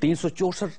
364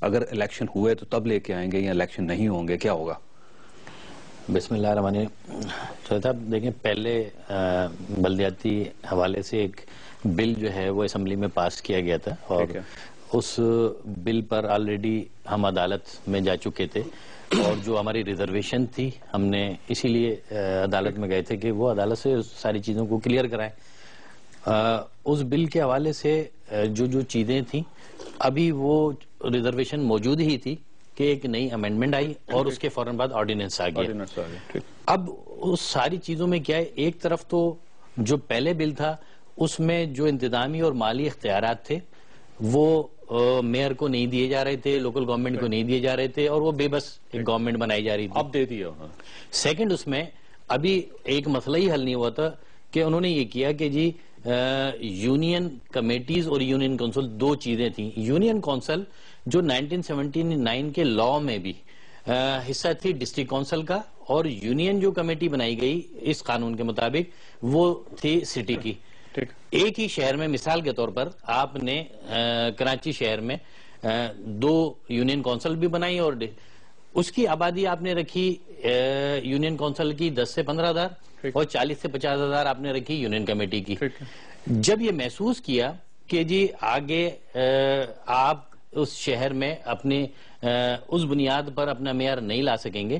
اگر الیکشن ہوئے تو تب لے کے آئیں گے یا الیکشن نہیں ہوں گے، کیا ہوگا؟ بسم اللہ الرحمن الرحیم۔ صاحب دیکھیں، پہلے بلدیاتی حوالے سے ایک بل جو ہے وہ اسمبلی میں پاس کیا گیا تھا، اور اس بل پر آلریڈی ہم عدالت میں جا چکے تھے، اور جو ہماری ریزرویشن تھی ہم نے اسی لیے عدالت میں گئے تھے کہ وہ عدالت سے ساری چیزوں کو کلیئر کرائیں۔ اس بل کے حوالے سے جو چیزیں تھیں ابھی وہ ریزرویشن موجود ہی تھی کہ ایک نئی امینڈمنٹ آئی اور اس کے فوراً بعد آرڈیننس آ گیا۔ اب اس ساری چیزوں میں کیا ہے، ایک طرف تو جو پہلے بل تھا اس میں جو انتظامی اور مالی اختیارات تھے وہ میئر کو نہیں دیے جا رہے تھے، لوکل گورنمنٹ کو نہیں دیے جا رہے تھے، اور وہ بے بس ایک گورنمنٹ بنائی جا رہی تھی۔ اب دے دیا۔ سیکنڈ، اس میں ابھی ایک مسئلہ ہی حل نہیں ہوا تھا کہ انہوں نے یہ کیا کہ جی یونین کمیٹیز اور یونین کونسل دو چیزیں تھیں۔ یونین کونسل جو 1979 کے لاء میں بھی حصہ تھی ڈسٹرکٹ کونسل کا، اور یونین جو کمیٹی بنائی گئی اس قانون کے مطابق وہ تھی سٹی کی۔ ایک ہی شہر میں، مثال کے طور پر آپ نے کراچی شہر میں دو یونین کونسل بھی بنائی، اور اس کی آبادی آپ نے رکھی یونین کونسل کی 10 سے 15,000 اور 40 سے 50,000 آپ نے رکھی یونین کمیٹی کی۔ جب یہ محسوس کیا کہ جی آگے آپ اس شہر میں اپنی اس بنیاد پر اپنا معیار نہیں لا سکیں گے،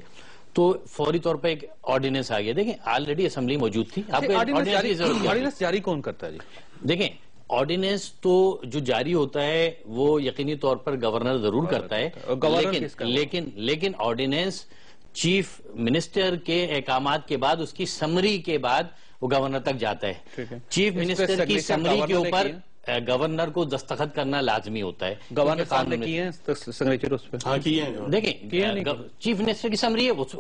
تو فوری طور پہ ایک آرڈیننس آ گیا۔ دیکھیں آلریڈی اسمبلی موجود تھی، آپ کو آرڈیننس جاری کون کرتا ہے جی؟ دیکھیں آرڈیننس تو جو جاری ہوتا ہے وہ یقینی طور پر گورنر ضرور کرتا ہے، لیکن آرڈیننس چیف منسٹر کے احکامات کے بعد، اس کی سمری کے بعد وہ گورنر تک جاتا ہے۔ چیف منسٹر کی سمری کے اوپر گورنر کو دستخط کرنا لازمی ہوتا ہے۔ گورنر صاحب نے کی ہے سگنیچر اس پہ؟ ہاں کی ہے۔ دیکھیں چیف منسٹر کی سمری ہے، اس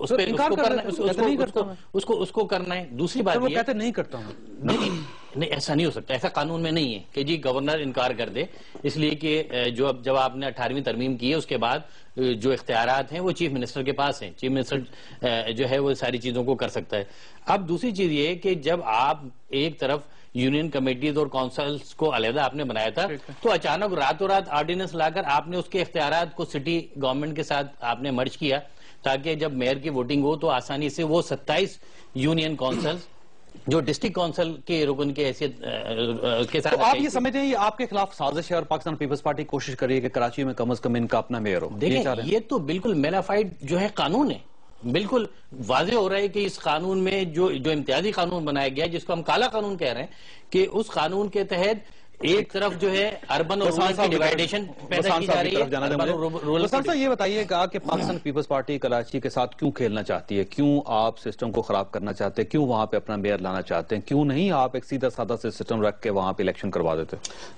کو کرنا ہے۔ دوسری بات وہ کہتے نہیں کرتا ہوں۔ نہیں، ایسا نہیں ہو سکتا، ایسا قانون میں نہیں ہے کہ جی گورنر انکار کر دے، اس لیے کہ جب آپ نے 18ویں ترمیم کی ہے اس کے بعد جو اختیارات ہیں وہ چیف منسٹر کے پاس ہیں، چیف منسٹر جو ہے وہ ساری چیزوں کو کر سکتا ہے۔ اب دوسری چیز یہ ہے کہ جب آپ ایک طرف یونین کمیٹیز اور کونسلز کو علیحدہ آپ نے بنایا تھا، تو اچانک راتوں رات آرڈیننس لا کر آپ نے اس کے اختیارات کو سٹی گورنمنٹ کے ساتھ آپ نے مرج کیا، تاکہ جب میئر کی ووٹنگ ہو تو آسانی سے وہ 27 یونین کونسلز جو ڈسٹرکٹ کونسل کے رکن کے حیثیت کے ساتھ۔ آپ یہ سمجھتے ہیں یہ آپ کے خلاف سازش ہے اور پاکستان پیپلز پارٹی کوشش کر رہی ہے کہ کراچی میں کم از کم ان کا اپنا میئر ہو؟ دیکھیں یہ تو بالکل میلافائڈ جو ہے قانون ہے، بالکل واضح ہو رہا ہے کہ اس قانون میں جو امتیازی قانون بنایا گیا جس کو ہم کالا قانون کہہ رہے ہیں، کہ اس قانون کے تحت ایک طرف جو ہے اربن اور رورل کی ڈیوائیڈیشن پیدا کی جا رہی ہے۔ یہ بتائیے گا کہ پاکستان پیپلز پارٹی کراچی کے ساتھ کیوں کھیلنا چاہتی ہے؟ کیوں آپ سسٹم کو خراب کرنا چاہتے ہیں؟ کیوں وہاں پہ اپنا میئر لانا چاہتے ہیں؟ کیوں نہیں آپ ایک سیدھا سادہ سے سسٹم رکھ کے وہاں پہ الیکشن کروا دیتے؟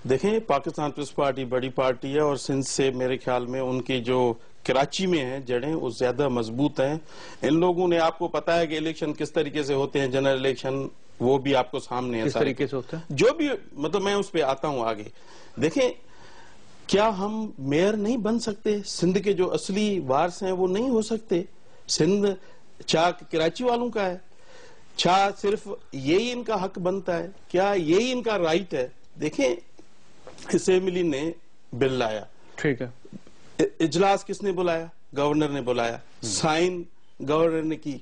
دیکھیں پاکستان پیپلز پارٹی بڑی پارٹی ہے، اور سندھ سے میرے خیال میں ان کی جو کراچی میں ہیں جڑیں وہ زیادہ مضبوط ہیں۔ ان لوگوں نے، آپ کو پتا ہے کہ الیکشن کس طریقے سے ہوتے ہیں، جنرل الیکشن وہ بھی آپ کو سامنے ہے، کس طریقے سے ہوتا ہے جو بھی، مطلب میں اس پہ آتا ہوں آگے۔ دیکھیں کیا ہم میئر نہیں بن سکتے؟ سندھ کے جو اصلی وارث ہیں وہ نہیں ہو سکتے؟ سندھ چاہ کراچی والوں کا ہے، چاہ صرف یہی ان کا حق بنتا ہے؟ کیا یہی ان کا رائٹ ہے؟ دیکھیں اسمبلی نے بل لایا، ٹھیک ہے، اجلاس کس نے بلایا؟ گورنر نے بلایا، سائن گورنر نے کی۔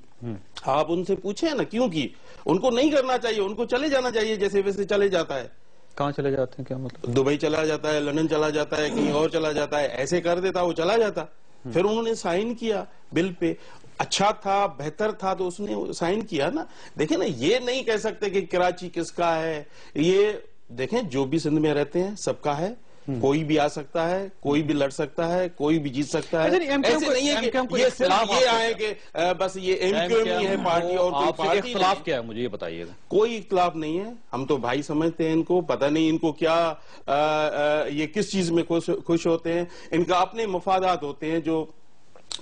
آپ ان سے پوچھیں نا کیوں کی؟ ان کو نہیں کرنا چاہیے، ان کو چلے جانا چاہیے جیسے ویسے چلے جاتا ہے۔ کہاں چلے جاتے ہیں؟ کیا مطلب؟ دبئی چلا جاتا ہے، لندن چلا جاتا ہے، کہیں اور چلا جاتا ہے، ایسے کر دیتا وہ چلا جاتا۔ پھر انہوں نے سائن کیا بل پہ، اچھا تھا، بہتر تھا تو اس نے سائن کیا نا۔ دیکھیں نا، یہ نہیں کہہ سکتے کہ کراچی کس کا ہے۔ یہ دیکھیں جو بھی سندھ میں رہتے ہیں سب کا ہے، کوئی بھی آ سکتا ہے، کوئی بھی لڑ سکتا ہے، کوئی بھی جیت سکتا ہے۔ ایسے نہیں ہے کہ یہ صرف یہ آئے کہ بس یہ ایم کیو ایم ہی ہے پارٹی اور کوئی پارٹی نہیں۔ اختلاف کیا ہے مجھے یہ بتائیے گا؟ کوئی اختلاف نہیں ہے، ہم تو بھائی سمجھتے ہیں ان کو، پتہ نہیں ان کو کیا یہ کس چیز میں خوش ہوتے ہیں۔ ان کا اپنے مفادات ہوتے ہیں جو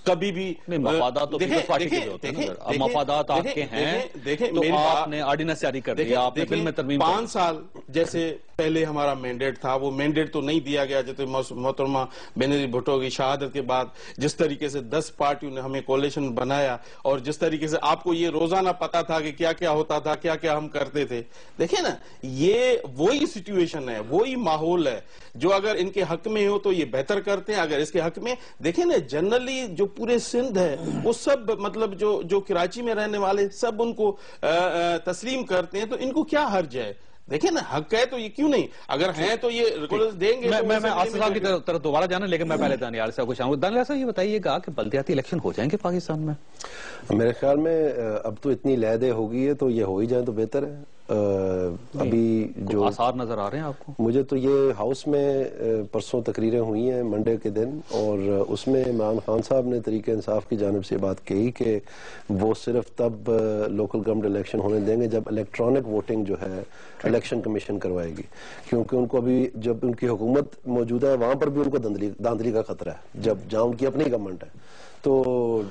کبھی بھی نہیں، مفادات تو پیپلز پارٹی کے ہوتے ہیں نا، اب مفادات آپ کے ہیں تو آپ نے آرڈیننس جاری کر دیا، آپ نے بل میں ترمیم 5 سال جیسے پہلے ہمارا مینڈیٹ تھا، وہ مینڈیٹ تو نہیں دیا گیا، جیسے محترمہ بینظیر بھٹو کی شہادت کے بعد جس طریقے سے 10 پارٹیوں نے ہمیں کولیشن بنایا، اور جس طریقے سے آپ کو یہ روزانہ پتا تھا کہ کیا کیا ہوتا تھا، کیا کیا ہم کرتے تھے. دیکھیں نا، یہ وہی سچویشن ہے، وہی ماحول ہے جو اگر ان کے حق میں ہو تو یہ بہتر کرتے ہیں، اگر اس کے حق میں دیکھیں نا، جنرلی جو پورے سندھ ہے وہ سب مطلب جو کراچی میں رہنے والے سب ان کو تسلیم کرتے ہیں، تو ان کو کیا حرج ہے؟ دیکھیں نا، حق ہے تو یہ کیوں نہیں، اگر ہیں تو یہ ریکولرز دیں گے. میں آصف صاحب کی طرف دوبارہ جانا، لیکن میں پہلے دانیال صاحب کو شامل. دانیال صاحب یہ بتائیے گا کہ بلدیاتی الیکشن ہو جائیں گے پاکستان میں؟ میرے خیال میں اب تو اتنی لہدے ہو گئی ہے تو یہ ہو ہی جائیں تو بہتر ہے. ابھی جو آثار نظر آ رہے ہیں آپ کو؟ مجھے تو یہ ہاؤس میں پرسوں تقریریں ہوئی ہیں منڈے کے دن، اور اس میں عمران خان صاحب نے تحریک انصاف کی جانب سے بات کہی کہ وہ صرف تب لوکل گورنمنٹ الیکشن ہونے دیں گے جب الیکٹرانک ووٹنگ جو ہے الیکشن کمیشن کروائے گی، کیونکہ ان کو ابھی جب ان کی حکومت موجودہ ہے وہاں پر بھی ان کو دھاندلی کا خطرہ ہے، جہاں ان کی اپنی گورنمنٹ ہے. تو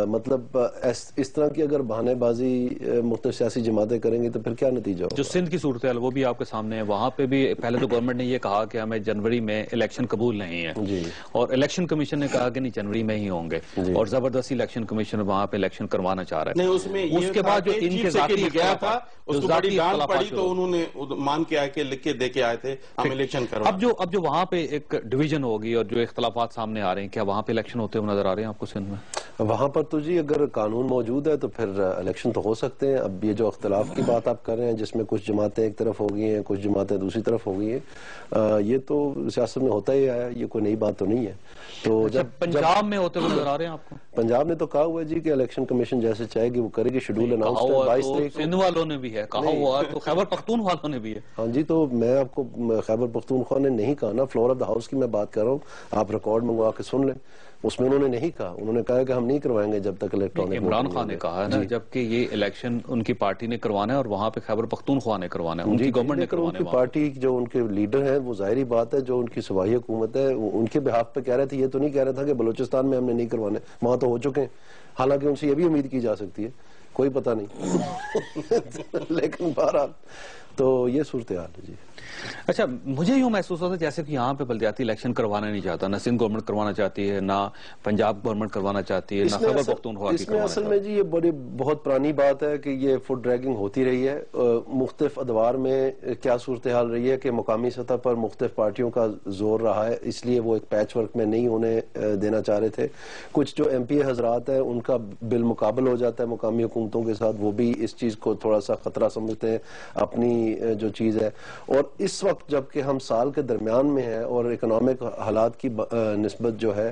مطلب اس طرح کی اگر بہانے بازی مختلف سیاسی جماعتیں کریں گی تو پھر کیا نتیجہ ہوگا؟ جو سندھ کی صورتحال وہ بھی آپ کے سامنے ہے، وہاں پہ بھی پہلے تو گورنمنٹ نے یہ کہا کہ ہمیں جنوری میں الیکشن قبول نہیں ہے، جی، اور الیکشن کمیشن نے کہا کہ نہیں جنوری میں ہی ہوں گے، اور زبردستی الیکشن کمیشن وہاں پہ الیکشن کروانا چاہ رہا ہے. نہیں، اس میں اس کے بعد جو ان کے ذاتی گیا تھا اس کو بڑی ڈانٹ پڑی تو انہوں نے مان کے آئے کہ لکھ کے دے کے آئے تھے ہم الیکشن کروا. اب جو وہاں پہ ایک ڈویژن ہوگی اور جو اختلافات سامنے آ رہے ہیں، کیا وہاں پہ الیکشن ہوتے ہوئے نظر آ رہے ہیں آپ کو سندھ میں؟ وہاں پر تو جی اگر قانون موجود ہے تو پھر الیکشن تو ہو سکتے ہیں. اب یہ جو اختلاف کی بات آپ کر رہے ہیں جس میں کچھ جماعتیں ایک طرف ہو گئی ہیں، کچھ جماعتیں دوسری طرف ہو گئی ہیں، یہ تو سیاست میں ہوتا ہی آیا، یہ کوئی نئی بات تو نہیں ہے. تو جب پنجاب میں ہوتے ہوئے نظر آ رہے ہیں آپ کو؟ پنجاب نے تو کہا ہوا ہے جی کہ الیکشن کمیشن جیسے چاہے گی وہ کرے گی، شیڈول اناؤنس ہے 22 تاریخ کو. سندھ والوں نے بھی ہے کہا ہوا، تو خیبر پختونخوا والوں نے بھی ہے. ہاں جی، تو میں آپ کو خیبر پختونخوا نے نہیں کہا نا، فلور آف دا ہاؤس کی میں بات کر رہا ہوں، آپ ریکارڈ منگوا کے سن لیں. اس میں انہوں نے نہیں کہا، انہوں نے کہا کہ ہم نہیں کروائیں گے جب تک الیکٹرانک. عمران خان نے کہا ہے نا، جبکہ یہ الیکشن ان کی پارٹی نے کروانا ہے اور وہاں پہ خیبر پختونخوا نے کروانا ہے، ان کی گورنمنٹ نے کروانا ہے. ان کی پارٹی جو ان کے لیڈر ہیں وہ ظاہری بات ہے، جو ان کی صوبائی حکومت ہے ان کے بہاف پہ کہہ رہے تھے. یہ تو نہیں کہہ رہا تھا کہ بلوچستان میں ہم نے نہیں کروانے، وہاں تو ہو چکے ہیں. حالانکہ ان سے یہ بھی امید کی جا سکتی ہے، کوئی پتہ نہیں. لیکن بہرحال تو یہ صورتحال ہے. جی اچھا، مجھے یوں محسوس ہوتا ہے جیسے کہ یہاں پہ بلدیاتی الیکشن کروانا نہیں چاہتا، نہ سندھ گورنمنٹ کروانا چاہتی ہے، نہ پنجاب گورنمنٹ کروانا چاہتی ہے، نہ خیبر پختونخوا کی کروانا اصل میں جی یہ بہت پرانی بات ہے کہ یہ فٹ ڈریگنگ ہوتی رہی ہے. مختلف ادوار میں کیا صورتحال رہی ہے کہ مقامی سطح پر مختلف پارٹیوں کا زور رہا ہے، اس لیے وہ ایک پیچ ورک میں نہیں ہونے دینا چاہ رہے تھے. کچھ جو ایم پی حضرات ہیں ان کا بالمقابل ہو جاتا ہے مقامی حکومتوں کے ساتھ، وہ بھی اس چیز کو تھوڑا سا خطرہ سمجھتے ہیں اپنی جو چیز ہے. اور اس وقت جبکہ ہم سال کے درمیان میں ہیں اور اکنامک حالات کی نسبت جو ہے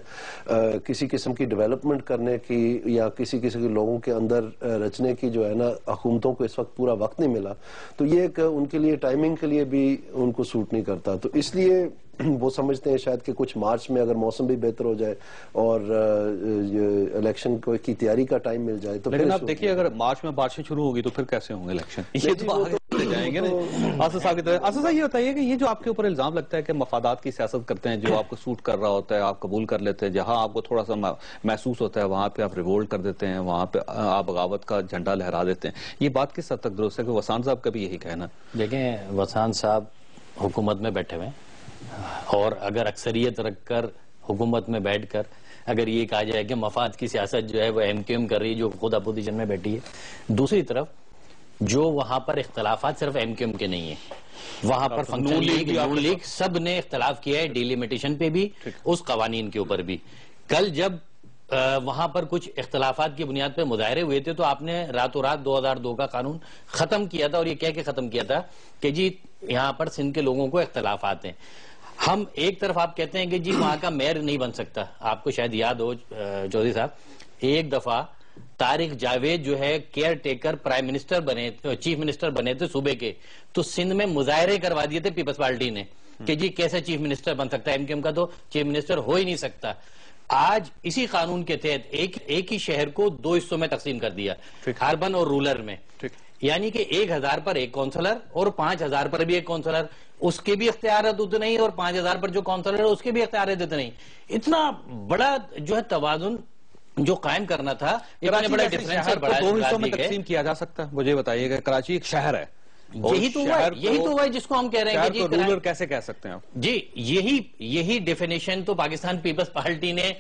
کسی قسم کی ڈیولپمنٹ کرنے کی یا کسی قسم کے لوگوں کے اندر رچنے کی جو ہے نا، حکومتوں کو اس وقت پورا وقت نہیں ملا، تو یہ ایک ان کے لیے ٹائمنگ کے لیے بھی ان کو سوٹ نہیں کرتا. تو اس لیے وہ سمجھتے ہیں شاید کہ کچھ مارچ میں اگر موسم بھی بہتر ہو جائے اور الیکشن کی تیاری کا ٹائم مل جائے تو. لیکن آپ دیکھیے اگر مارچ میں بارشیں شروع ہوگی تو پھر کیسے ہوں گے الیکشن؟ یہ تو آگے چلے جائیں گے نا. آصف صاحب کی طرح آصف صاحب یہ بتائیے کہ یہ جو آپ کے اوپر الزام لگتا ہے کہ مفادات کی سیاست کرتے ہیں، جو آپ کو سوٹ کر رہا ہوتا ہے آپ قبول کر لیتے ہیں، جہاں آپ کو تھوڑا سا محسوس ہوتا ہے وہاں پہ آپ ریوولٹ کر دیتے ہیں، وہاں پہ آپ بغاوت کا جھنڈا لہرا دیتے ہیں، یہ بات کس حد تک درست ہے؟ کہ وسان صاحب کا بھی یہی کہنا؟ دیکھیں، وسان صاحب حکومت میں بیٹھے ہوئے ہیں، اور اگر اکثریت رکھ کر حکومت میں بیٹھ کر اگر یہ کہا جائے کہ مفاد کی سیاست جو ہے وہ ایم کیو ایم کر رہی ہے جو خود اپوزیشن میں بیٹھی ہے، دوسری طرف جو وہاں پر اختلافات صرف ایم کیو ایم کے نہیں ہیں، وہاں پر فنکشن لیگ، نون لیگ سب نے اختلاف کیا ہے ڈیلیمیٹیشن پہ بھی، اس قوانین کے اوپر بھی. کل جب وہاں پر کچھ اختلافات کی بنیاد پہ مظاہرے ہوئے تھے تو آپ نے راتوں رات 2002 کا قانون ختم کیا تھا، اور یہ کہہ کے ختم کیا تھا کہ جی یہاں پر سندھ کے لوگوں کو اختلافات ہیں. ہم ایک طرف آپ کہتے ہیں کہ جی وہاں کا میئر نہیں بن سکتا. آپ کو شاید یاد ہو چودھری صاحب، ایک دفعہ طارق جاوید جو ہے کیئر ٹیکر پرائم منسٹر بنے، چیف منسٹر بنے تھے صوبے کے، تو سندھ میں مظاہرے کروا دیے تھے پیپلز پارٹی نے کہ جی کیسے چیف منسٹر بن سکتا ہے، ایم کیو ایم کا تو چیف منسٹر ہو ہی نہیں سکتا. آج اسی قانون کے تحت ایک ہی شہر کو 2 حصوں میں تقسیم کر دیا، اربن اور رورل میں، یعنی کہ 1000 پر ایک کونسلر اور 5000 پر بھی ایک کونسلر، اس کے بھی اختیارات اتنے ہی، اور 5000 پر جو کونسلر ہے اس کے بھی اختیارات اتنے ہی. اتنا بڑا جو ہے توازن جو قائم کرنا تھا اتنے بڑے ڈفرینشل بڑھا دو حصوں میں دی گئے. تقسیم کیا جا سکتا ہے؟ مجھے بتائیے گا، کراچی ایک شہر ہے، یہی تو ہوا ہے جس کو ہم کہہ رہے ہیں کہ شہر کو رولر کیسے کہہ سکتے ہیں آپ؟ جی یہی ڈیفینیشن تو پاکستان پیپلز پارٹی نے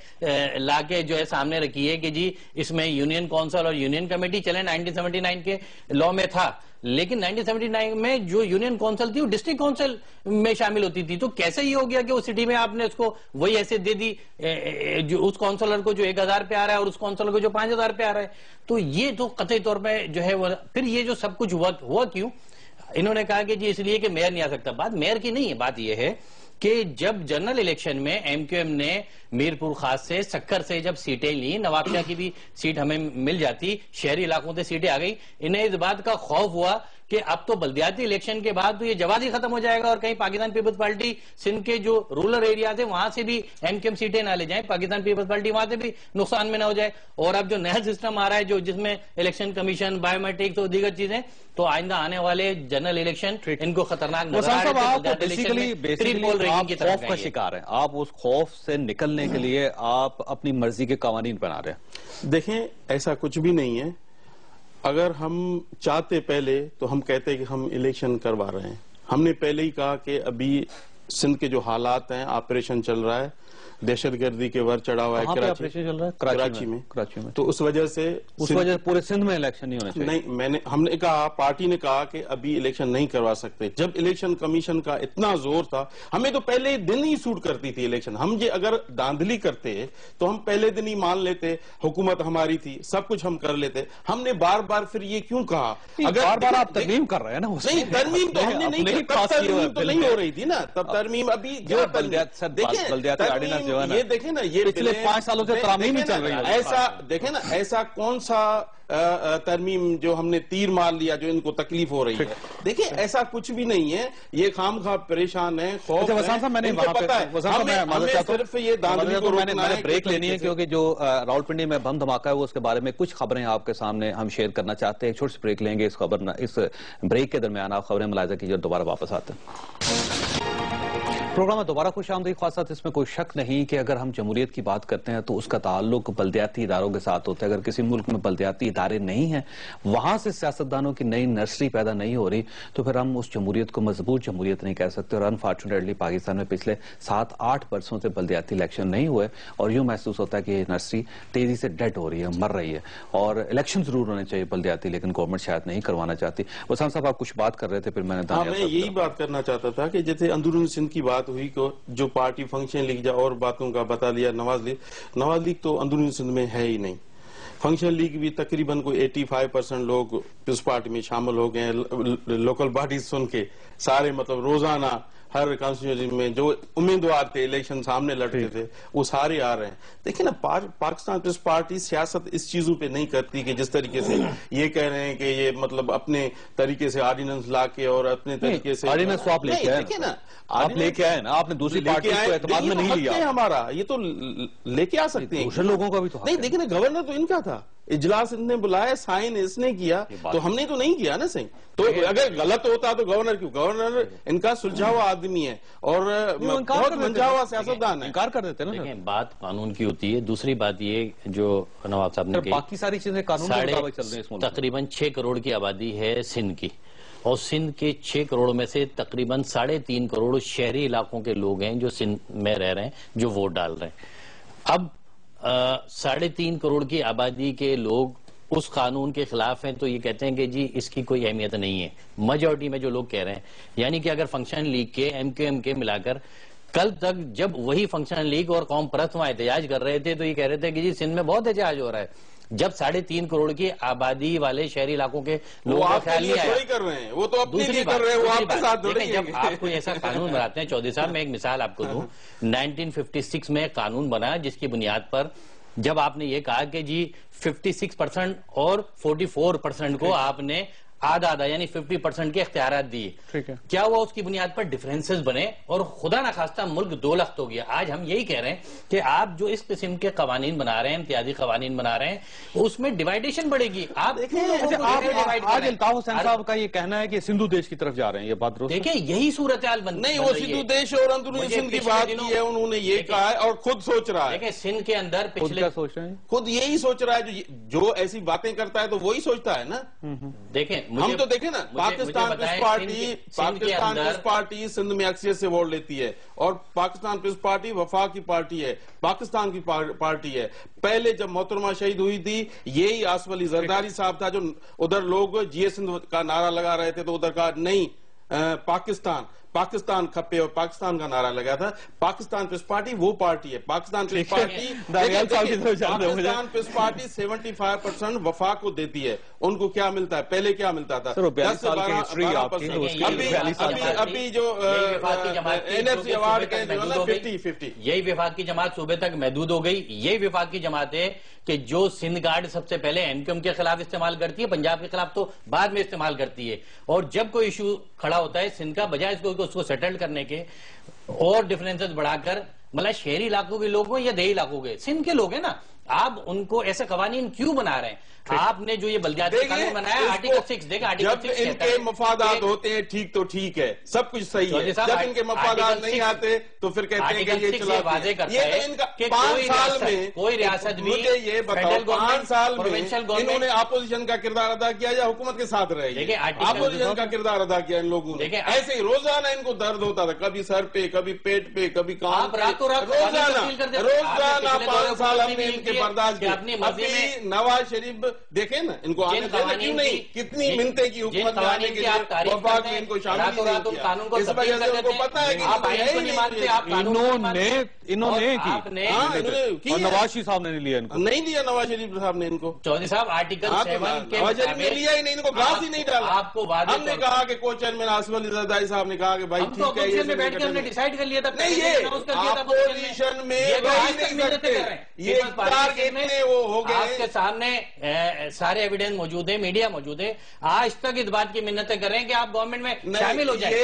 لا کے جو ہے سامنے رکھی ہے کہ جی اس میں یونین کونسل اور یونین کمیٹی چلے 1979 کے لاء میں تھا، لیکن 1979 میں جو یونین کونسل تھی وہ ڈسٹرکٹ کونسل میں شامل ہوتی تھی. تو کیسے یہ ہو گیا کہ اس سٹی میں آپ نے اس کو وہی ایسے دے دی، جو اس کونسلر کو جو 1000 پہ آ رہا ہے اور اس کونسلر کو جو 5000 پہ آ رہا ہے؟ تو یہ تو قطعی طور پہ جو ہے وہ پھر یہ جو سب کچھ ہوا کیوں؟ انہوں نے کہا کہ جی اس لیے کہ میئر نہیں آ سکتا. بات میئر کی نہیں ہے، بات یہ ہے کہ جب جنرل الیکشن میں ایم کیو ایم نے میرپور خاص سے سکر سے جب سیٹیں لی، نواب شاہ کی بھی سیٹ ہمیں مل جاتی، شہری علاقوں سے سیٹیں آ گئی، انہیں اس بات کا خوف ہوا کہ اب تو بلدیاتی الیکشن کے بعد تو یہ جواز ہی ختم ہو جائے گا اور کہیں پاکستان پیپلز پارٹی سندھ کے جو رولر ایریاز ہیں وہاں سے بھی ایم کیو ایم سیٹیں نہ لے جائیں، پاکستان پیپلز پارٹی وہاں سے بھی نقصان میں نہ ہو جائے. اور اب جو نیا سسٹم آ رہا ہے جس میں الیکشن کمیشن، بایو میٹرکس اور دیگر چیزیں، تو آئندہ آنے والے جنرل الیکشن ان کو خطرناک نظر آ رہے تھے. خوف کا شکار ہے، آپ اس خوف سے نکلنے کے لیے آپ اپنی مرضی کے قوانین بنا رہے ہیں. دیکھیں ایسا کچھ بھی نہیں ہے. اگر ہم چاہتے پہلے تو ہم کہتے کہ ہم الیکشن کروا رہے ہیں. ہم نے پہلے ہی کہا کہ ابھی سندھ کے جو حالات ہیں، آپریشن چل رہا ہے، دہشت گردی کے ور چڑھا ہوا ہے کراچی میں، تو اس وجہ سے پورے سندھ میں الیکشن نہیں ہونے چاہیے. نہیں، ہم نے کہا، پارٹی نے کہا کہ ابھی الیکشن نہیں کروا سکتے. جب الیکشن کمیشن کا اتنا زور تھا، ہمیں تو پہلے دن ہی سوٹ کرتی تھی الیکشن. ہم یہ اگر داندلی کرتے تو ہم پہلے دن ہی مان لیتے، حکومت ہماری تھی، سب کچھ ہم کر لیتے. ہم نے بار بار پھر یہ کیوں کہا؟ اگر بار بار آپ ترمیم کر رہے ہیں نا، نہیں ترمیم تو ہم نے نہیں کی، تب ترمیم تو نہیں ہو رہی تھی نا، تب ترمیم ابھی یہ دیکھیں نا، یہ پچھلے 5 سالوں سے ترمیم ہی چل رہی ہے. ایسا دیکھیں نا، ایسا کون سا ترمیم جو ہم نے تیر مار لیا جو ان کو تکلیف ہو رہی ہے؟ دیکھیں ایسا کچھ بھی نہیں ہے. یہ خام خواہ پریشان ہے، خوف ہے. میں نے صرف یہ داندلی کو میں نے بریک لینی ہے کیونکہ جو راولپنڈی میں بم دھماکہ ہے وہ اس کے بارے میں کچھ خبریں آپ کے سامنے ہم شیئر کرنا چاہتے ہیں. چھوٹی سی بریک لیں گے. اس بریک کے درمیان آپ خبریں ملاحظہ کیجیے، دوبارہ واپس آتے ہیں. پروگرام میں دوبارہ خوش آمدید. خاصات اس میں کوئی شک نہیں کہ اگر ہم جمہوریت کی بات کرتے ہیں تو اس کا تعلق بلدیاتی اداروں کے ساتھ ہوتا ہے. اگر کسی ملک میں بلدیاتی ادارے نہیں ہیں، وہاں سے سیاستدانوں کی نئی نرسری پیدا نہیں ہو رہی، تو پھر ہم اس جمہوریت کو مضبوط جمہوریت نہیں کہہ سکتے. اور انفارچونیٹلی پاکستان میں پچھلے 7-8 برسوں سے بلدیاتی الیکشن نہیں ہوئے اور یوں محسوس ہوتا ہے کہ یہ نرسری تیزی سے ڈیڈ ہو رہی ہے، مر رہی ہے. اور الیکشن ضرور ہونے چاہیے بلدیاتی، لیکن گورنمنٹ شاید نہیں کروانا چاہتی. وسام صاحب آپ کچھ بات کر رہے تھے، پھر میں نے یہی بات کرنا چاہتا تھا کہ جیسے اندرون سندھ کی بات ہوئی کہ جو پارٹی فنکشن لیگ جا اور باتوں کا بتا لیا. نواز لیگ تو اندرونی سندھ میں ہے ہی نہیں. فنکشن لیگ بھی تقریباً کوئی 85% لوگ اس پارٹی میں شامل ہو گئے ہیں. لوکل باڈیز سن کے سارے، مطلب روزانہ ہر کانسٹیٹیوئنسی میں جو امیدوار تھے الیکشن سامنے لڑتے تھے وہ سارے آ رہے ہیں. دیکھیں نا، پاکستان پیپلز پارٹی سیاست اس چیزوں پہ نہیں کرتی کہ جس طریقے سے یہ کہہ رہے ہیں کہ یہ مطلب اپنے طریقے سے آرڈیننس لا کے اور اپنے طریقے سے آرڈیننس آپ لے کے آئے. دیکھیں نا، آپ لے کے آئے نا، آپ نے دوسری پارٹی کو اعتماد میں نہیں لیا. ہمارا یہ تو لے کے آ سکتے ہیں، دوسرے لوگوں کا بھی تو نہیں. دیکھیں نا، گورنر تو ان کا تھا، اجلاس ان نے بلایا، سائن اس نے کیا، تو ہم نے تو نہیں کیا نا. صحیح تو اگر غلط ہوتا تو گورنر کیوں؟ گورنر ان کا سلجھا ہوا آدمی ہے اور بہت منجھا ہوا سیاستدان ہے. انکار کر دیتے نا. دیکھیں بات قانون کی ہوتی ہے. دوسری بات یہ جو نواب صاحب نے باقی ساری چیزیں قانون کے مطابق چل رہی ہیں اس ملک میں. تقریباً 6 کروڑ کی آبادی ہے سندھ کی، اور سندھ کے 6 کروڑ میں سے تقریباً 3.5 کروڑ شہری علاقوں کے لوگ ہیں جو سندھ میں رہ رہے ہیں، جو ووٹ ڈال رہے ہیں. اب 3.5 کروڑ کی آبادی کے لوگ اس قانون کے خلاف ہیں تو یہ کہتے ہیں کہ جی اس کی کوئی اہمیت نہیں ہے. میجورٹی میں جو لوگ کہہ رہے ہیں، یعنی کہ اگر فنکشن لیگ کے، ایم کیو ایم کے ملا کر کل تک جب وہی فنکشن لیگ اور قوم پرست وہاں احتجاج کر رہے تھے تو یہ کہہ رہے تھے کہ جی سندھ میں بہت احتجاج ہو رہا ہے. جب 3.5 کروڑ کی آبادی والے شہری علاقوں کے لوگوں کا خیال نہیں آیا. وہ تو اپنے لیے کر رہے ہیں، وہ آپ کے ساتھ تھوڑی. جب آپ کوئی ایسا قانون بناتے ہیں، چودھری صاحب میں ایک مثال آپ کو دوں. 1956 میں قانون بنا جس کی بنیاد پر جب آپ نے یہ کہا کہ جی 56% اور 44% کو آپ نے آدھا آدھا یعنی 50% کے اختیارات دیے. ٹھیک ہے. کیا وہ اس کی بنیاد پر ڈفرینسز بنے اور خدا نخواستہ ملک دو لخت ہو گیا. آج ہم یہی کہہ رہے ہیں کہ آپ جو اس قسم کے قوانین بنا رہے ہیں, امتیازی قوانین بنا رہے ہیں, اس میں ڈیوائیڈیشن بڑھے گی. آپ آج الطاف حسین صاحب کا یہ کہنا ہے کہ سندھو دیش کی طرف جا رہے ہیں, یہ بات درست ہے؟ دیکھیں یہی صورتحال بن نہیں, وہ سندھو دیش اور اندرونی سندھ کی بات کی ہے, انہوں نے یہ کہا ہے اور خود سوچ رہا ہے. دیکھیں سندھ کے اندر خود پچھلے کیا سوچ رہے ہیں؟ خود یہی سوچ رہا ہے, جو ایسی باتیں کرتا ہے تو وہی سوچتا ہے نا. دیکھیں ہم تو دیکھیں نا, پاکستان پیپلز پارٹی سندھ میں اکثریت سے ووٹ لیتی ہے, اور پاکستان پیپلز پارٹی وفاق کی پارٹی ہے, پاکستان کی پارٹی ہے. پہلے جب محترمہ شہید ہوئی تھی, یہی آصف علی زرداری صاحب تھا جو ادھر لوگ جی سندھ کا نعرہ لگا رہے تھے, تو ادھر کا نہیں پاکستان کھپے اور پاکستان کا نعرہ لگا تھا. پاکستان پیپلز پارٹی وہ پارٹی ہے. پاکستان پیپلز پارٹی 75% وفاق کو دیتی ہے. ان کو کیا ملتا ہے, پہلے کیا ملتا تھا, 10 سے 12%. ابھی جو NFC ایوارڈ کے جو ہے نا 50-50, یہی وفاق کی جماعت صوبے تک محدود ہو گئی. یہی وفاق کی جماعت ہے کہ جو سندھ گارڈ سب سے پہلے NQM کے خلاف استعمال کرتی ہے, پنجاب کے خلاف تو بعد میں استعمال کرتی ہے. اور جب کوئی ایشو کھڑا ہوتا ہے سندھ کا, بجائے اس کو سیٹل کرنے کے اور ڈیفرنسز بڑھا کر, مطلب شہری علاقوں کے لوگ ہوں یا دیہی علاقوں کے, سندھ کے لوگ ہیں نا, آپ ان کو ایسے قوانین کیوں بنا رہے ہیں؟ آپ نے جو یہ بلدیاتی قانون بنایا آرٹیکل 6, دیکھیں آرٹیکل 6 جب ان کے مفادات ہوتے ہیں ٹھیک تو ٹھیک ہے, سب کچھ صحیح ہے. جب ان کے مفادات نہیں آتے تو پھر کہتے ہیں کہ یہ چلا یہ تو ان کا 5 سال میں, کوئی ریاست بھی مجھے یہ بتاؤ 5 سال میں انہوں نے اپوزیشن کا کردار ادا کیا یا حکومت کے ساتھ رہے ہیں؟ اپوزیشن کا کردار ادا کیا ان لوگوں نے. ایسے ہی روزانہ ان کو درد ہوتا تھا, کبھی سر پہ, کبھی پیٹ پہ, کبھی کان پہ, روزانہ 5 سال ہم نے ان کے برداشت کیا. ابھی نواز شریف دیکھیں نا, ان کو آنے دینا کیوں نہیں, کتنی منتیں کی حکومت میں آنے کے لیے, وفاق میں ان کو شامل نہیں کیا. اس وجہ سے ان کو پتا ہے کہ انہوں نے کی, اور نواز شریف صاحب نے لیا ان کو, نہیں دیا نواز شریف صاحب نے ان کو. چودھری صاحب آرٹیکل 7 کے نواز شریف نے لیا ہی نہیں, ان کو گلاس ہی نہیں ڈالا. ہم نے کہا کہ کو چیئرمین آصف علی زرداری صاحب نے کہا کہ بھائی ٹھیک ہے, یہ بیٹھ کے ہم نے ڈیسائیڈ کر لیا تھا. نہیں, یہ اپوزیشن میں نہیں سکتے, یہ اقتدار اتنے وہ ہو گئے. آپ کے سامنے سارے ایویڈنس موجود ہے, میڈیا موجود ہے, آج تک اس بات کی منتیں کر رہے ہیں کہ آپ گورنمنٹ میں شامل ہو جائیں,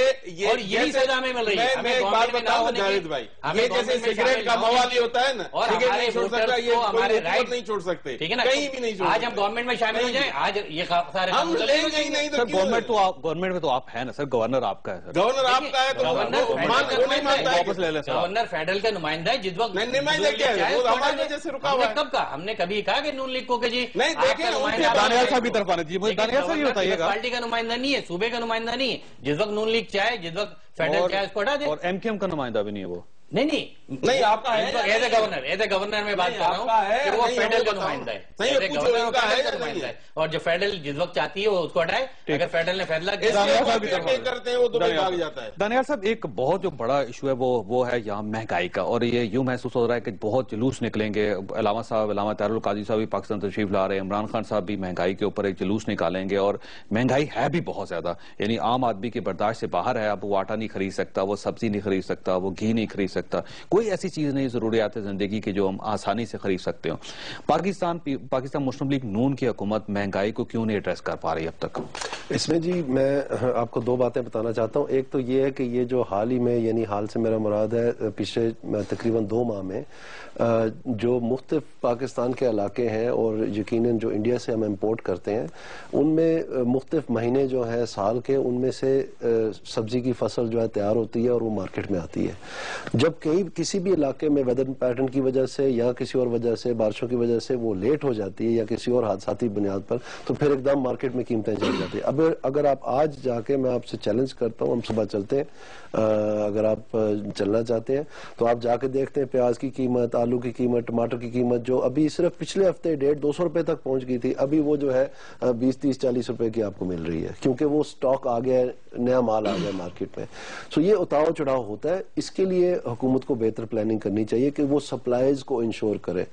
اور یہی سزا ہمیں مل رہی ہے. میں ایک بات بتاؤں جاوید بھائی, یہ جیسے سگریٹ کا موالی ہوتا ہے نا, سگریٹ نہیں چھوڑ سکتا, یہ کوئی حکومت نہیں چھوڑ سکتے, کہیں بھی نہیں چھوڑ سکتے. آج ہم گورنمنٹ میں شامل ہو جائیں, آج یہ سارے ہم لیں گے ہی نہیں. سر گورنمنٹ میں تو آپ ہیں نا سر, گورنر آپ کا ہے, گورنر آپ کا ہے, تو واپس لے لیں. گورنر فیڈرل کا نمائندہ ہے, جس وقت نمائندہ کیا ہے, وہ ہماری وجہ سے رکا ہوا ہے. کب کہا ہم نے, کبھی کہا کہ نون لیگ کو کہ جی نہیں دیکھیں دانیال صاحب کی طرف آنے دیجیے, دانیال صاحب یہ بتائیے گا, پارٹی کا نمائندہ نہیں ہے, صوبے کا نمائندہ نہیں ہے. جس وقت نون لیگ چاہے, جس وقت فیڈرل چاہے, اس کو ہٹا دے. اور MQM کا نمائندہ بھی نہیں ہے وہ. نہیں آپ کا ہے ایز اے گورنر میں بات کر رہا ہوں کہ وہ فیڈرل کا نمائندہ ہے, اور جو فیڈرل جس وقت چاہتی ہے وہ اس کو ہٹائے. اگر فیڈرل نے فیصلہ کرتے ہیں وہ تو بھاگ جاتا ہے. دانیال صاحب ایک بہت جو بڑا ایشو ہے وہ ہے یہاں مہنگائی کا, اور یہ یوں محسوس ہو رہا ہے کہ بہت جلوس نکلیں گے. علامہ طاہر القادری صاحب بھی پاکستان تشریف لا رہے ہیں, عمران خان صاحب بھی مہنگائی کے اوپر ایک جلوس نکالیں گے, اور مہنگائی ہے بھی بہت زیادہ, یعنی عام آدمی کے برداشت سے باہر ہے. اب وہ آٹا نہیں خرید سکتا, وہ سبزی نہیں خرید سکتا, وہ گھی نہیں خرید سکتا, کوئی ایسی چیز نہیں ضروریات زندگی کے جو ہم آسانی سے خرید سکتے ہوں. پاکستان مسلم لیگ نون کی حکومت مہنگائی کو کیوں نہیں ایڈریس کر پا رہی اب تک؟ اس میں جی میں آپ کو 2 باتیں بتانا چاہتا ہوں. ایک تو یہ ہے کہ یہ جو حال ہی میں, یعنی حال سے میرا مراد ہے پچھلے تقریباً 2 ماہ میں جو مختلف پاکستان کے علاقے ہیں اور یقیناً جو انڈیا سے ہم امپورٹ کرتے ہیں, ان میں مختلف مہینے جو ہیں سال کے, ان میں سے سبزی کی فصل جو ہے تیار ہوتی ہے اور وہ مارکیٹ میں آتی ہے. جب کسی بھی علاقے میں ویدر پیٹرن کی وجہ سے یا کسی اور وجہ سے, بارشوں کی وجہ سے وہ لیٹ ہو جاتی ہے یا کسی اور حادثاتی بنیاد پر, تو پھر ایک دم مارکیٹ میں قیمتیں چل جاتی ہیں. اب اگر آپ آج جا کے, میں آپ سے چیلنج کرتا ہوں, ہم صبح چلتے ہیں, اگر آپ چلنا چاہتے ہیں تو آپ جا کے دیکھتے ہیں پیاز کی قیمت, آلو کی قیمت, ٹماٹر کی قیمت جو ابھی صرف پچھلے ہفتے 150-200 روپے تک پہنچ گئی تھی, ابھی وہ جو ہے 20-30-40 روپے کی آپ کو مل رہی ہے, کیونکہ وہ سٹاک آ گیا ہے, نیا مال آ گیا مارکیٹ میں. سو یہ اتاؤ چڑھاؤ ہوتا ہے. اس کے لیے حکومت کو بہتر پلاننگ کرنی چاہیے کہ وہ سپلائز کو انشور کرے.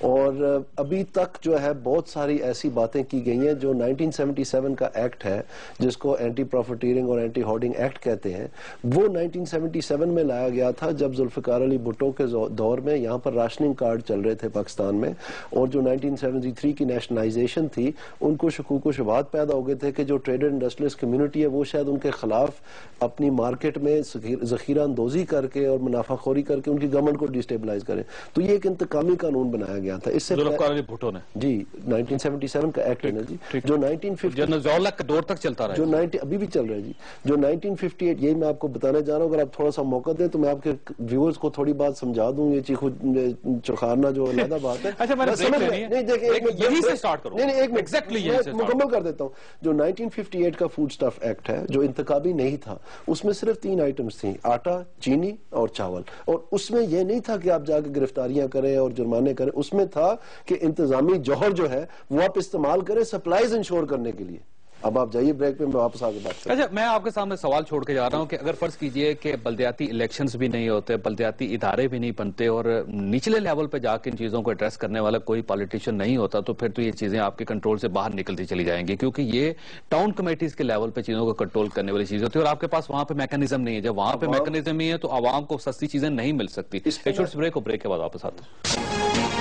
اور ابھی تک جو ہے بہت ساری ایسی باتیں کی گئی ہیں جو 1977 کا ایکٹ ہے جس کو اینٹی پروفیٹیرنگ اور اینٹی ہارڈنگ ایکٹ کہتے ہیں, وہ 1977 میں لایا گیا تھا جب ذوالفقار علی بھٹو کے دور میں یہاں پر راشننگ کارڈ چل رہے تھے پاکستان میں, اور جو 1973 کی نیشنلائزیشن تھی ان کو شکوک و شبہات پیدا ہو گئے تھے کہ جو ٹریڈر انڈسٹریلسٹ کمیونٹی ہے وہ شاید ان کے خلاف اپنی مارکیٹ میں ذخیرہ اندوزی کر کے اور منافع خوری کر کے ان کی گورنمنٹ کو ڈیسٹیبلائز کریں. تو یہ ایک انتقامی قانون بنایا گیا تھا. اس سے ذوالفقار علی بھٹو نے جی 1977 کا ایکٹ ہے نا جی, جو 1950 کے دور تک چلتا رہا, جو ابھی بھی چل رہا ہے جی, جو 1958, یہی میں آپ کو بتانے جا رہا ہوں. اگر آپ تھوڑا سا موقع دیں تو میں آپ کے ویورز کو تھوڑی بات سمجھا دوں. یہ چیخو چخارنا جو علیحدہ بات ہے, اچھا میں یہی سے سٹارٹ کروں, میں مکمل کر دیتا ہوں. جو 1958 کا فوڈ سٹف ایکٹ ہے جو انتخابی نہیں تھا, اس میں صرف 3 آئٹمز تھیں, آٹا, چینی اور چاول. اور اس میں یہ نہیں تھا کہ آپ جا کے گرفتاریاں کریں اور جرمانے کریں, اس میں تھا کہ انتظامی جوہر جو ہے وہ آپ استعمال کریں سپلائز انشور کرنے کے لیے. اب آپ جائیے بریک پہ, میں واپس آگے بات کروں. اچھا میں آپ کے سامنے سوال چھوڑ کے جا رہا ہوں کہ اگر فرض کیجئے کہ بلدیاتی الیکشنز بھی نہیں ہوتے, بلدیاتی ادارے بھی نہیں بنتے اور نچلے لیول پہ جا کے ان چیزوں کو ایڈریس کرنے والا کوئی پالیٹیشین نہیں ہوتا, تو پھر تو یہ چیزیں آپ کے کنٹرول سے باہر نکلتی چلی جائیں گی, کیونکہ یہ ٹاؤن کمیٹیز کے لیول پہ چیزوں کو کنٹرول کرنے والی چیز ہوتی ہے اور آپ کے پاس وہاں پہ میکانزم نہیں ہے. جب وہاں پہ میکانزم نہیں ہے تو عوام کو سستی چیزیں نہیں مل سکتی. بریک کے بعد واپس آتے ہیں.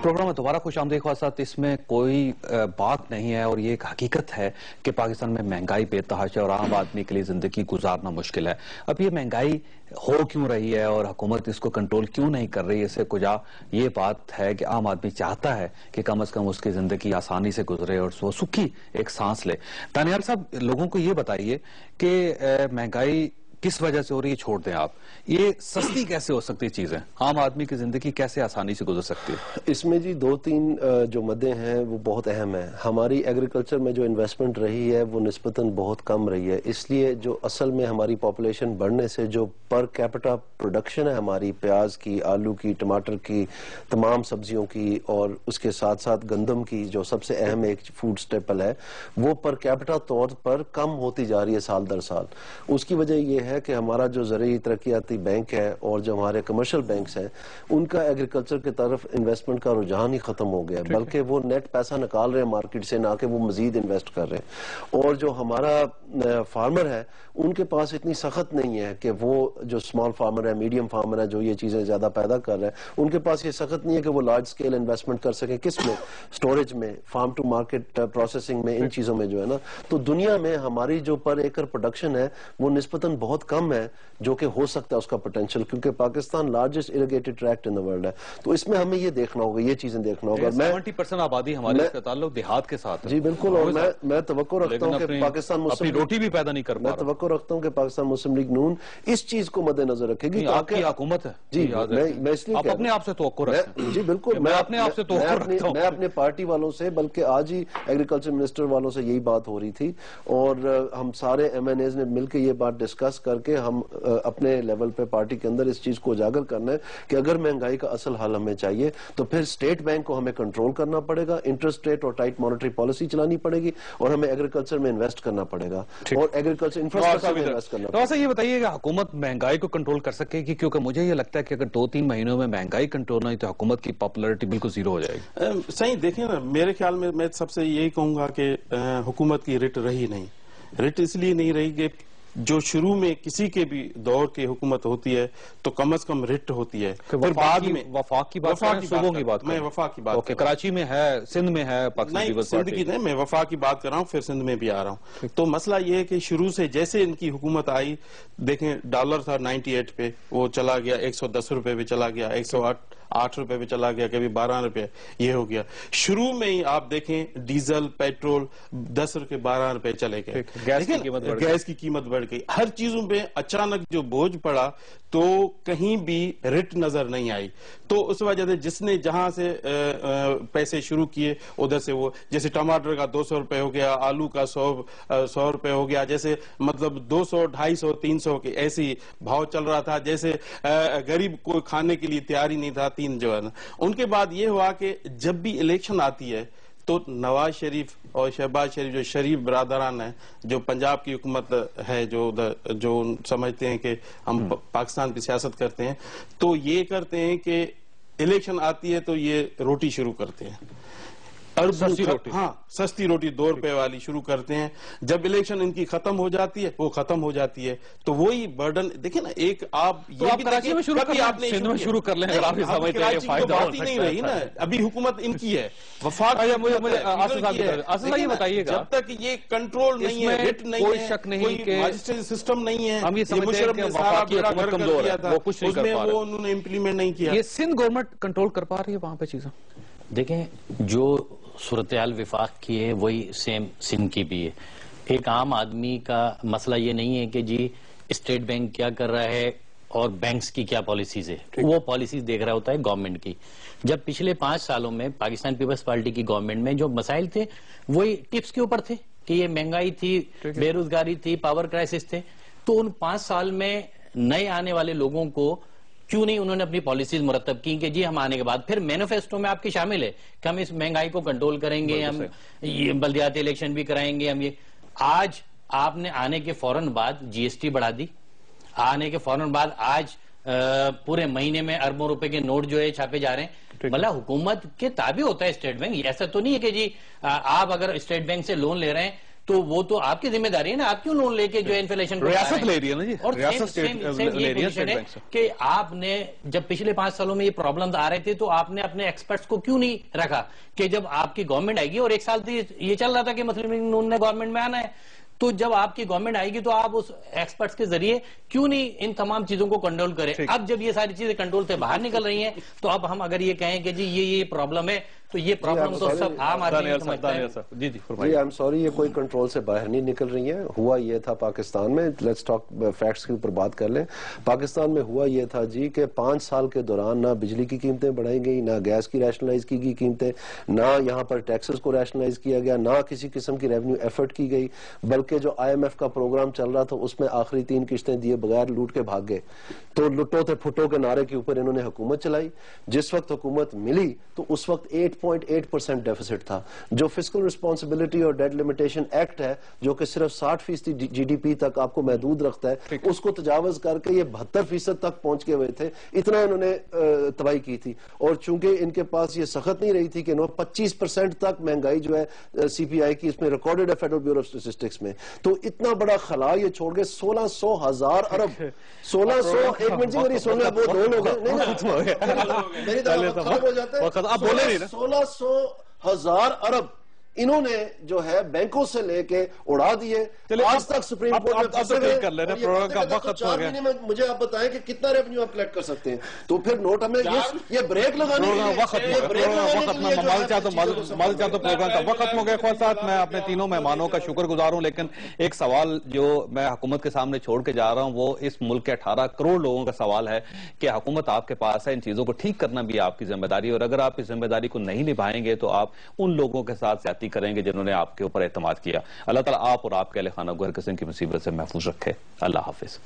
پروگرام میں دوبارہ خوش آمدید خواہشات. اس میں کوئی بات نہیں ہے اور یہ ایک حقیقت ہے کہ پاکستان میں مہنگائی بے تحاشا اور عام آدمی کے لیے زندگی گزارنا مشکل ہے. اب یہ مہنگائی ہو کیوں رہی ہے اور حکومت اس کو کنٹرول کیوں نہیں کر رہی ہے, اس سے کجا یہ بات ہے کہ عام آدمی چاہتا ہے کہ کم از کم اس کی زندگی آسانی سے گزرے اور وہ سکھی ایک سانس لے. دانیال صاحب, لوگوں کو یہ بتائیے کہ مہنگائی کس وجہ سے ہو رہی ہے, چھوڑ دیں آپ, یہ سستی کیسے ہو سکتی چیزیں, عام آدمی کی زندگی کیسے آسانی سے گزر سکتی ہے؟ اس میں جی 2-3 جو مدیں ہیں وہ بہت اہم ہیں. ہماری ایگریکلچر میں جو انویسٹمنٹ رہی ہے وہ نسبتاً بہت کم رہی ہے, اس لیے جو اصل میں ہماری پاپولیشن بڑھنے سے جو پر کیپٹا پروڈکشن ہے ہماری پیاز کی, آلو کی, ٹماٹر کی, تمام سبزیوں کی اور اس کے ساتھ ساتھ گندم کی جو سب سے اہم ایک فوڈ سٹیپل ہے, وہ پر کیپٹا طور پر کم ہوتی جا رہی ہے سال در سال. اس کی وجہ یہ ہے کہ ہمارا جو زرعی ترقیاتی بینک ہے اور جو ہمارے کمرشل بینکس ہیں ان کا ایگریکلچر کی طرف انویسٹمنٹ کا رجحان ہی ختم ہو گیا, بلکہ وہ نیٹ پیسہ نکال رہے ہیں مارکیٹ سے, نہ کہ وہ مزید انویسٹ کر رہے ہیں. اور جو ہمارا فارمر ہے ان کے پاس اتنی سخت نہیں ہے کہ وہ جو سمال فارمر ہے, میڈیم فارمر ہے, جو یہ چیزیں زیادہ پیدا کر رہے ہیں, ان کے پاس یہ سخت نہیں ہے کہ وہ لارج سکیل انویسٹمنٹ کر سکیں. کس میں؟ سٹوریج میں, فارم ٹو مارکیٹ پروسیسنگ میں, ان چیزوں میں جو ہے نا. تو دنیا میں ہماری جو پر ایکر پروڈکشن ہے وہ نسبتاً بہت کم ہے جو کہ ہو سکتا ہے اس کا پوٹینشیل, کیونکہ Pakistan largest irrigated tract in the world ہے. تو اس میں ہمیں یہ دیکھنا ہوگا, یہ چیزیں دیکھنا ہوگا. 70% آبادی ہمارے اس کا تعلق دیہات کے ساتھ ہے. جی بالکل, اور میں توقع رکھتا ہوں کہ پاکستان اپنی روٹی بھی پیدا نہیں کر پا رہا. میں توقع رکھتا ہوں کہ پاکستان مسلم لیگ نون اس چیز کو مد نظر رکھے گی. آپ کی حکومت ہے جی, میں اس لیے آپ اپنے آپ سے توقع رکھتے ہیں. جی بالکل, میں اپنے آپ سے توقع رکھتا ہوں. میں اپنے پارٹی والوں سے, بلکہ آج ہی ایگریکلچر منسٹر والوں سے یہی بات ہو رہی تھی, اور ہم سارے ایم این ایز نے مل کے یہ بات ڈسکس کر کے ہم اپنے لیول پہ پارٹی کے اندر اس چیز کو اجاگر کرنا ہے کہ اگر مہنگائی کا اصل حل ہمیں چاہیے تو پھر اسٹیٹ بینک کو ہمیں کنٹرول کرنا پڑے گا, انٹرسٹ ریٹ اور ٹائٹ مانیٹری پالیسی چلانی پڑے گی, اور ہمیں ایگریکلچر میں انویسٹ کرنا پڑے گا اور ایگریکلچر انفراسٹرکچر میں انویسٹ کرنا پڑے گا. یہ بتائیے کہ حکومت مہنگائی کو کنٹرول کر سکے گی, کیونکہ مجھے یہ لگتا ہے کہ اگر 2-3 مہینوں میں مہنگائی کنٹرول نہیں تو حکومت کی پاپولیرٹی بالکل زیرو ہو جائے گی. صحیح, دیکھیں نا, میرے خیال میں سب سے یہی کہوں گا کہ حکومت کی رٹ رہی نہیں. رٹ اس لیے نہیں رہی کہ جو شروع میں کسی کے بھی دور کی حکومت ہوتی ہے تو کم از کم رٹ ہوتی ہے. پھر بعد میں وفاق کی بات کریں, صوبوں کی بات کریں. میں وفاق کی بات کراچی میں ہے, سندھ میں ہے, نہیں سندھ کی نہیں, میں وفاق کی بات کر رہا ہوں, پھر سندھ میں بھی آ رہا ہوں. تو مسئلہ یہ ہے کہ شروع سے جیسے ان کی حکومت آئی, دیکھیں ڈالر تھا 98 پہ, وہ چلا گیا 110 روپے پہ چلا گیا, 108 روپے پہ چلا گیا, کبھی 12 روپے, یہ ہو گیا. شروع میں ہی آپ دیکھیں ڈیزل پیٹرول 10 روپے 12 روپے چلے گئے, گیس کی قیمت بڑھ گئی, ہر چیزوں پہ اچانک جو بوجھ پڑا تو کہیں بھی رٹ نظر نہیں آئی. تو اس وجہ سے جس نے جہاں سے پیسے شروع کیے ادھر سے وہ, جیسے ٹماٹر کا 200 روپے ہو گیا, آلو کا 100 روپے ہو گیا, جیسے مطلب 200 250 300 کے ایسی بھاؤ چل رہا تھا, جیسے غریب کو کھانے کے لیے تیار ہی نہیں تھا, 3 جو ہے نا. ان کے بعد یہ ہوا کہ جب بھی الیکشن آتی ہے تو نواز شریف اور شہباز شریف جو شریف برادران ہیں، جو پنجاب کی حکومت ہے، جو سمجھتے ہیں کہ ہم پاکستان کی سیاست کرتے ہیں، تو یہ کرتے ہیں کہ الیکشن آتی ہے تو یہ روٹی شروع کرتے ہیں، سستی روٹی، ہاں سستی روٹی 2 روپے والی شروع کرتے ہیں. جب الیکشن ان کی ختم ہو جاتی ہے، وہ ختم ہو جاتی ہے، تو وہی برڈن دیکھیں نا. ایک آپ یہ بھی کراچی میں شروع کر لیں، سندھ میں شروع کر لیں، اگر آپ یہ سمجھتے ہیں کہ فائدہ ہو بات ہی نہیں رہی نا. ابھی حکومت ان کی ہے، وفاق آصف صاحب یہ بتائیے گا، جب تک یہ کنٹرول نہیں ہے، ہٹ نہیں ہے، کوئی شک نہیں کہ مجسٹریٹ سسٹم نہیں ہے. ہم یہ سمجھتے ہیں کہ وفاقی حکومت کمزور ہے، وہ کچھ نہیں کر پا رہے، وہ انہوں نے امپلیمنٹ نہیں کیا. یہ سندھ گورنمنٹ کنٹرول کر پا رہی ہے وہاں پہ چیزیں؟ دیکھیں، جو صورتحال وفاق کی ہے وہی سیم سندھ کی بھی ہے. ایک عام آدمی کا مسئلہ یہ نہیں ہے کہ جی اسٹیٹ بینک کیا کر رہا ہے اور بینکس کی کیا پالیسیز ہے، وہ پالیسیز دیکھ رہا ہوتا ہے گورنمنٹ کی. جب پچھلے 5 سالوں میں پاکستان پیپلز پارٹی کی گورنمنٹ میں جو مسائل تھے وہی ٹپس کے اوپر تھے کہ یہ مہنگائی تھی، بے روزگاری تھی، پاور کرائسس تھے. تو ان 5 سال میں نئے آنے والے لوگوں کو کیوں نہیں انہوں نے اپنی پالیسیز مرتب کی کہ جی ہم آنے کے بعد پھر مینیفیسٹو میں آپ کی شامل ہے کہ ہم اس مہنگائی کو کنٹرول کریں گے، ہم یہ بلدیاتی الیکشن بھی کرائیں گے، ہم یہ. آج آپ نے آنے کے فوراً بعد جی ایس ٹی بڑھا دی، آنے کے فوراً بعد آج پورے مہینے میں اربوں روپے کے نوٹ جو ہے چھاپے جا رہے ہیں. مطلب حکومت کے تابع ہوتا ہے اسٹیٹ بینک. ایسا تو نہیں ہے کہ جی آپ اگر اسٹیٹ بینک سے لون لے رہے ہیں تو وہ تو آپ کی ذمہ داری ہے نا، آپ کیوں لون لے کے جو انفلیشن ریاست لے رہی ہے نا جی، اور ریاست لے رہی ہے کہ آپ نے جب پچھلے 5 سالوں میں یہ پرابلمز آ رہے تھے تو آپ نے اپنے ایکسپرٹس کو کیوں نہیں رکھا کہ جب آپ کی گورنمنٹ آئے گی، اور 1 سال یہ چل رہا تھا کہ مسلم لیگ نون نے گورنمنٹ میں آنا ہے، تو جب آپ کی گورنمنٹ آئے گی تو آپ اس ایکسپرٹس کے ذریعے کیوں نہیں ان تمام چیزوں کو کنٹرول کریں. اب جب یہ ساری چیزیں کنٹرول سے باہر نکل رہی ہیں تو اب ہم اگر یہ کہیں کہ جی یہ پرابلم ہے تو یہ پرابلم تو سب عام آدمی سمجھتا ہے. جی آئی ایم سوری، یہ کوئی کنٹرول سے باہر نہیں نکل رہی ہیں. ہوا یہ تھا پاکستان میں، لیٹس ٹاک فیکٹس کے اوپر بات کر لیں. پاکستان میں ہوا یہ تھا جی کہ 5 سال کے دوران نہ بجلی کی قیمتیں بڑھائی گئی، نہ گیس کی ریشنلائز کی گئی قیمتیں، نہ یہاں پر ٹیکسز کو ریشنلائز کیا گیا، نہ کسی قسم کی ریونیو ایفرٹ کی گئی، بلکہ جو آئی ایم ایف کا پروگرام چل رہا تھا اس میں آخری 3 قسطیں دیے بغیر لوٹ کے بھاگ گئے. تو لٹو تھے پھٹو کے نعرے کے اوپر انہوں نے حکومت چلائی. جس وقت حکومت ملی تو اس وقت 8.8% ڈیفیسٹ تھا. جو فسکل رسپانسبلٹی اور ڈیٹ لمیٹیشن ایکٹ ہے جو کہ صرف 60% جی ڈی پی تک آپ کو محدود رکھتا ہے، اس کو تجاوز کر کے یہ 72% تک پہنچ کے ہوئے تھے. اتنا انہوں نے تباہی کی تھی. اور چونکہ ان کے پاس یہ سخت نہیں رہی تھی کہ 25% تک مہنگائی جو ہے سی پی آئی کی اس میں ریکارڈڈ ہے فیڈرل بیورو آف اسٹیٹسٹکس میں، تو اتنا بڑا خلا یہ چھوڑ گئے. 1600,000 ارب 1600 ایک منٹ سے میری سننا، وہ 2 لوگ ہیں، میری طرف ختم ہو جاتا ہے. آپ بولے نہیں نا. 1600,000 ارب انہوں نے جو ہے بینکوں سے لے کے اڑا دیے. آج تک سپریم کورٹ میں مجھے آپ بتائیں کہ کتنا ریونیو آپ کلیکٹ کر سکتے ہیں. تو پھر نوٹ ہمیں یہ بریک لگانے پروگرام کا وقت ختم ہو گیا. خواہ صاحب میں اپنے تینوں مہمانوں کا شکر گزار ہوں، لیکن ایک سوال جو میں حکومت کے سامنے چھوڑ کے جا رہا ہوں وہ اس ملک کے 18 کروڑ لوگوں کا سوال ہے کہ حکومت آپ کے پاس ہے، ان چیزوں کو ٹھیک کرنا بھی آپ کی ذمہ داری ہے، اور اگر آپ اس ذمہ داری کو نہیں نبھائیں گے تو آپ ان لوگوں کے ساتھ زیادتی کریں گے جنہوں نے آپ کے اوپر اعتماد کیا. اللہ تعالیٰ آپ اور آپ کے اہل خانہ کو ہر قسم کی مصیبت سے محفوظ رکھے. اللہ حافظ.